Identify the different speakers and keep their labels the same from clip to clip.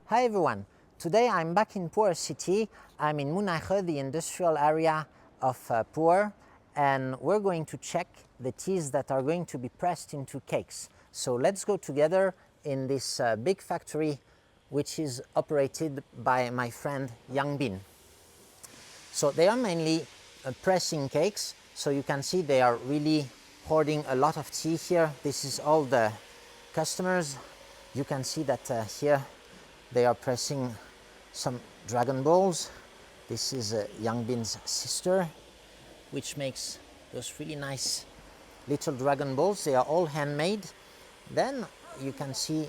Speaker 1: Hi everyone, today I'm back in Pu'er city. I'm in Munaiche, the industrial area of Pu'er, and we're going to check the teas that are going to be pressed into cakes. So let's go together in this big factory which is operated by my friend Yang. So they are mainly pressing cakes, so you can see they are really hoarding a lot of tea here. This is all the customers. You can see that here they are pressing some dragon balls. This is Yangbin's sister, which makes those really nice little dragon balls. They are all handmade. Then you can see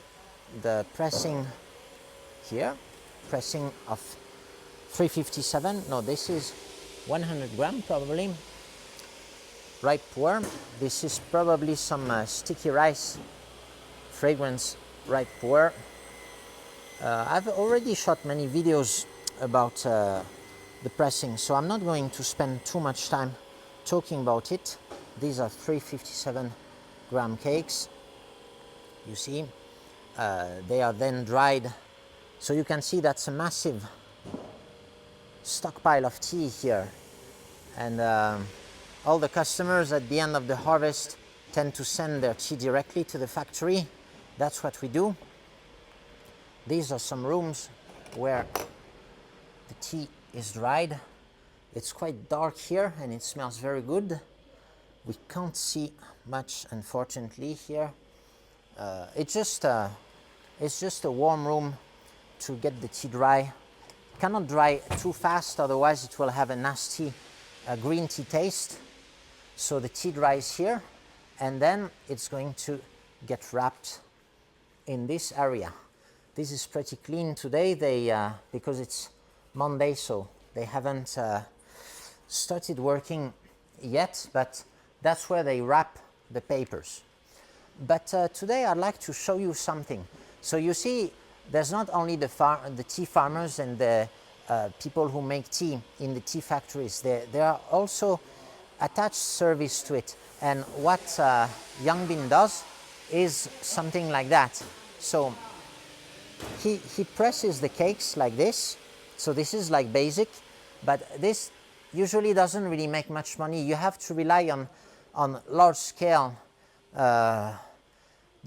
Speaker 1: the pressing here, pressing of 357. No, this is 100 gram probably. Ripe pu'er. This is probably some sticky rice fragrance ripe pu'er. I've already shot many videos about the pressing, so I'm not going to spend too much time talking about it. These are 357 gram cakes. You see, they are then dried. So you can see that's a massive stockpile of tea here. And all the customers at the end of the harvest tend to send their tea directly to the factory. That's what we do. These are some rooms where the tea is dried. It's quite dark here and it smells very good. We can't see much, unfortunately, here. It's just a warm room to get the tea dry. It cannot dry too fast, otherwise it will have a nasty green tea taste. So the tea dries here and then it's going to get wrapped in this area. This is pretty clean today. Because it's Monday, so they haven't started working yet, but that's where they wrap the papers. But today I'd like to show you something. So you see, there's not only the tea farmers and the people who make tea in the tea factories. There are also attached service to it. And what Yangbin does is something like that. So he presses the cakes like this. So this is like basic, but this usually doesn't really make much money. You have to rely on large scale. The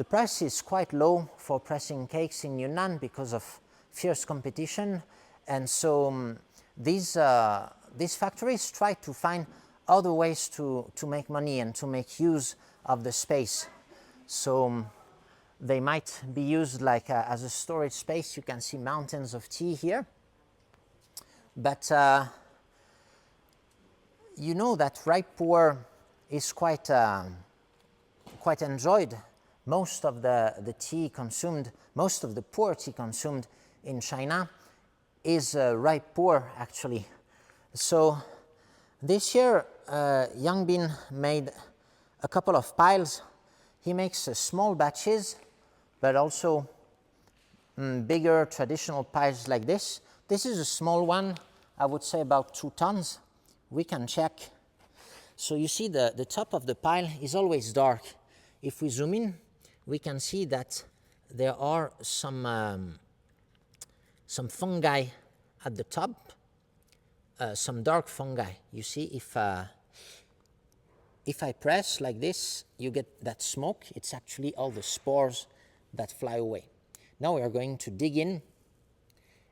Speaker 1: price is quite low for pressing cakes in Yunnan because of fierce competition. And so these factories try to find other ways to make money and to make use of the space. So they might be used like as a storage space. You can see mountains of tea here. But you know that ripe pu'er is quite enjoyed. Most of the tea consumed, most of the pu'er tea consumed in China is ripe pu'er actually. So this year Yangbin made a couple of piles. He makes small batches, but also bigger traditional piles like this. This is a small one, I would say about 2 tons. We can check. So you see the top of the pile is always dark. If we zoom in, we can see that there are some fungi at the top, some dark fungi. You see, if I press like this, you get that smoke. It's actually all the spores that fly away. Now we are going to dig in,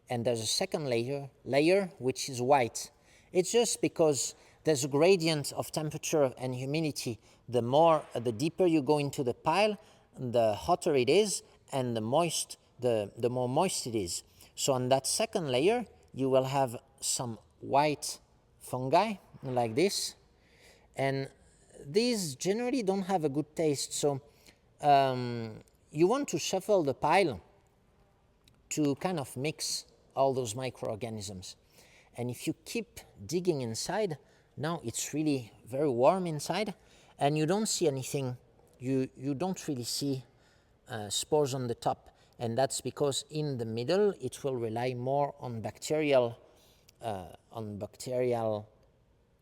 Speaker 1: and there's a second layer which is white. It's just because there's a gradient of temperature and humidity. The deeper you go into the pile, the hotter it is, and the more moist it is. So on that second layer, you will have some white fungi like this, and these generally don't have a good taste. So you want to shuffle the pile to kind of mix all those microorganisms. And if you keep digging inside, now it's really very warm inside, and you don't see anything. You don't really see spores on the top, and that's because in the middle it will rely more on bacterial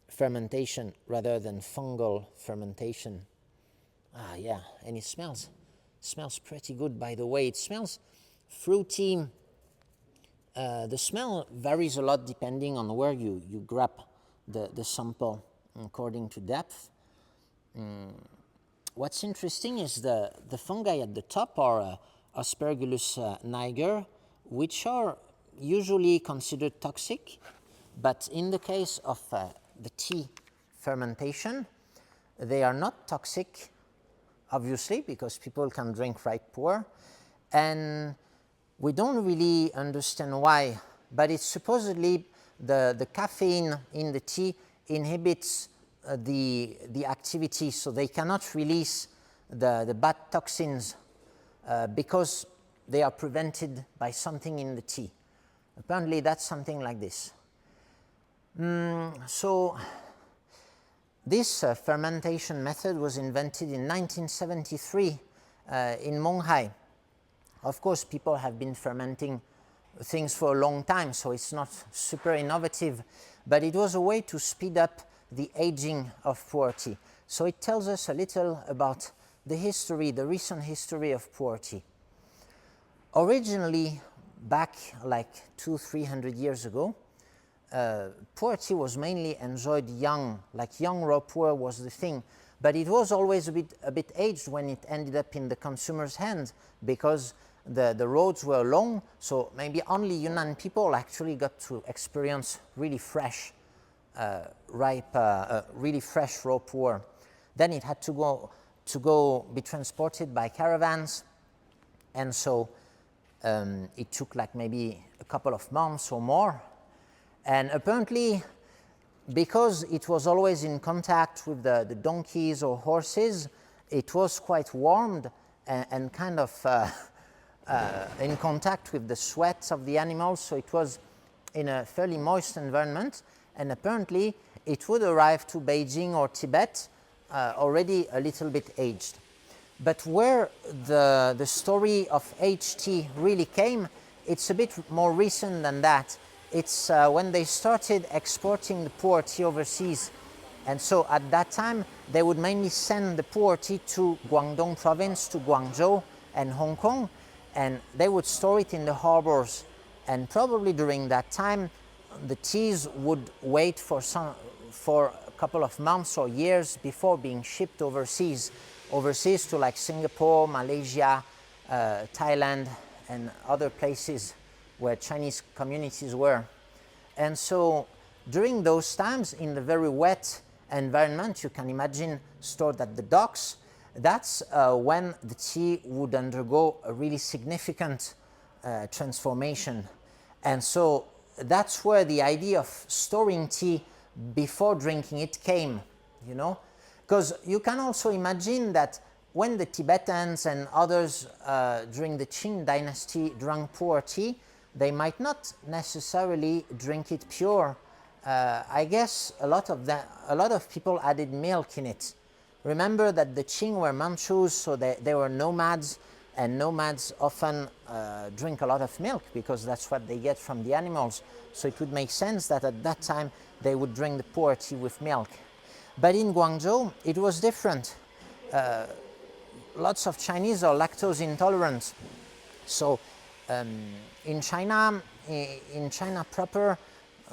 Speaker 1: fermentation rather than fungal fermentation. Yeah, and it smells pretty good, by the way. It smells fruity, The smell varies a lot depending on where you grab the sample according to depth. What's interesting is the fungi at the top are Aspergillus niger, which are usually considered toxic, but in the case of the tea fermentation, they are not toxic, obviously, because people can drink right pu'er, and we don't really understand why, but it's supposedly the caffeine in the tea inhibits the activity, so they cannot release the bad toxins because they are prevented by something in the tea. Apparently that's something like this. So this fermentation method was invented in 1973 in Monghai. Of course, people have been fermenting things for a long time, so it's not super innovative, but it was a way to speed up the aging of pu'er tea. So it tells us a little about the history, the recent history of pu'er tea. Originally, back like 200-300 years ago, pu'er tea was mainly enjoyed young, like young raw pu'er was the thing, but it was always a bit aged when it ended up in the consumer's hand, because the roads were long, so maybe only Yunnan people actually got to experience really fresh, really fresh raw pu'er. Then it had to go be transported by caravans, and so it took like maybe a couple of months or more. And apparently, because it was always in contact with the donkeys or horses, it was quite warmed and kind of in contact with the sweat of the animals, so it was in a fairly moist environment, and apparently it would arrive to Beijing or Tibet already a little bit aged. But where the story of aged tea really came, it's a bit more recent than that. It's when they started exporting the pu'er tea overseas. And so at that time, they would mainly send the pu'er tea to Guangdong province, to Guangzhou and Hong Kong, and they would store it in the harbors. And probably during that time, the teas would wait for a couple of months or years before being shipped overseas to like Singapore, Malaysia, Thailand, and other places where Chinese communities were. And so during those times, in the very wet environment, you can imagine stored at the docks, that's when the tea would undergo a really significant transformation. And so that's where the idea of storing tea before drinking it came, you know? Because you can also imagine that when the Tibetans and others during the Qing dynasty drank pu'er tea, they might not necessarily drink it pure. I guess a lot of people added milk in it. Remember that the Qing were Manchus, so they were nomads, and nomads often drink a lot of milk because that's what they get from the animals. So it would make sense that at that time they would drink the pu'er tea with milk. But in Guangzhou, it was different. Lots of Chinese are lactose intolerant. So in China proper,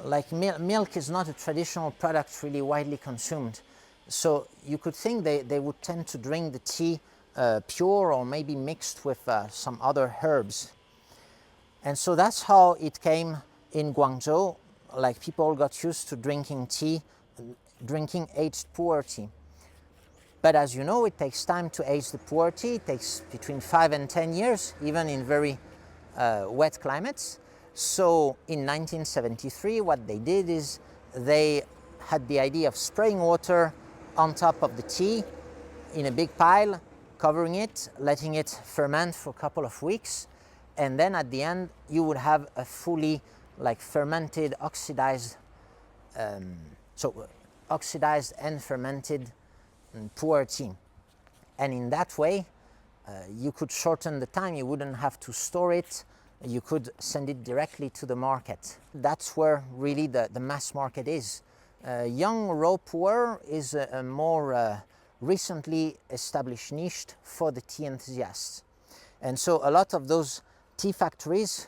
Speaker 1: like milk is not a traditional product really widely consumed. So you could think they would tend to drink the tea pure or maybe mixed with some other herbs. And so that's how it came in Guangzhou, like people got used to drinking tea, drinking aged pu'er tea. But as you know, it takes time to age the pu'er tea. It takes between 5 and 10 years, even in very wet climates. So in 1973, what they did is they had the idea of spraying water on top of the tea in a big pile, covering it, letting it ferment for a couple of weeks, and then at the end you would have a fully like fermented, oxidized, oxidized and fermented pu'er tea. And in that way, you could shorten the time. You wouldn't have to store it. You could send it directly to the market. That's where really the mass market is. Young raw pu'er is a more recently established niche for the tea enthusiasts. And so a lot of those tea factories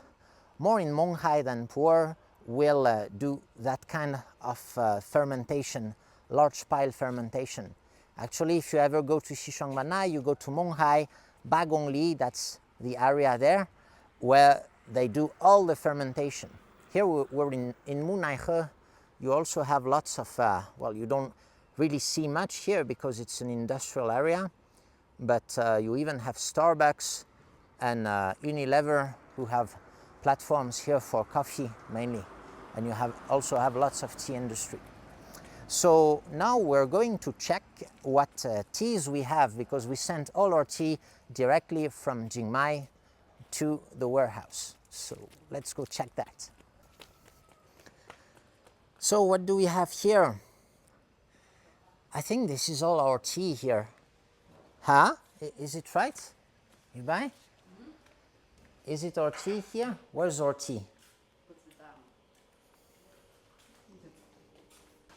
Speaker 1: more in Monghai than Pu'er, will do that kind of fermentation, large pile fermentation. Actually, if you ever go to Xishuangbanna, you go to Monghai, Bagongli, that's the area there, where they do all the fermentation. Here we're in Munaihe. You also have lots of, well, you don't really see much here because it's an industrial area, but you even have Starbucks and Unilever who have platforms here for coffee mainly, and you also have lots of tea industry. So now we're going to check what teas we have, because we sent all our tea directly from Jingmai to the warehouse. So let's go check that. So what do we have here? I think this is all our tea here. Huh? Is it right? You buy? Mm-hmm. Is it our tea here? Where's our tea?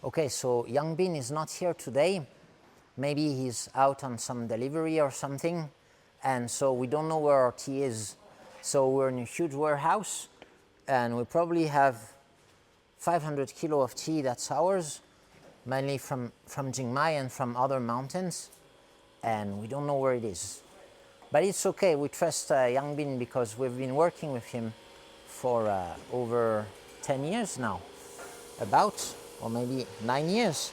Speaker 1: Okay, so Yang Bin is not here today. Maybe he's out on some delivery or something, and so we don't know where our tea is. So we're in a huge warehouse, and we probably have 500 kilo of tea that's ours, mainly from Jingmai and from other mountains, and we don't know where it is. But it's okay, we trust Yang Bin because we've been working with him for over 10 years now, about, or maybe 9 years.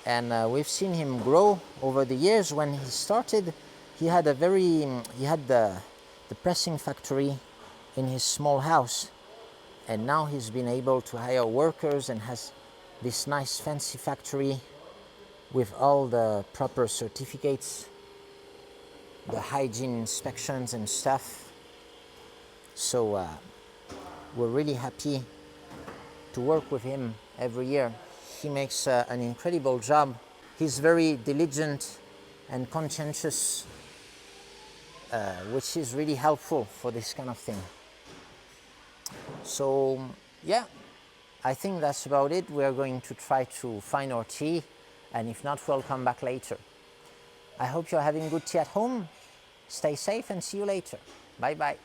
Speaker 1: And we've seen him grow over the years. When he started, he had the pressing factory in his small house, and now he's been able to hire workers and has this nice fancy factory with all the proper certificates, the hygiene inspections and stuff. So we're really happy to work with him every year. He makes an incredible job. He's very diligent and conscientious, which is really helpful for this kind of thing. So yeah, I think that's about it. We are going to try to find our tea, and if not, we'll come back later. I hope you're having good tea at home. Stay safe and see you later. Bye bye.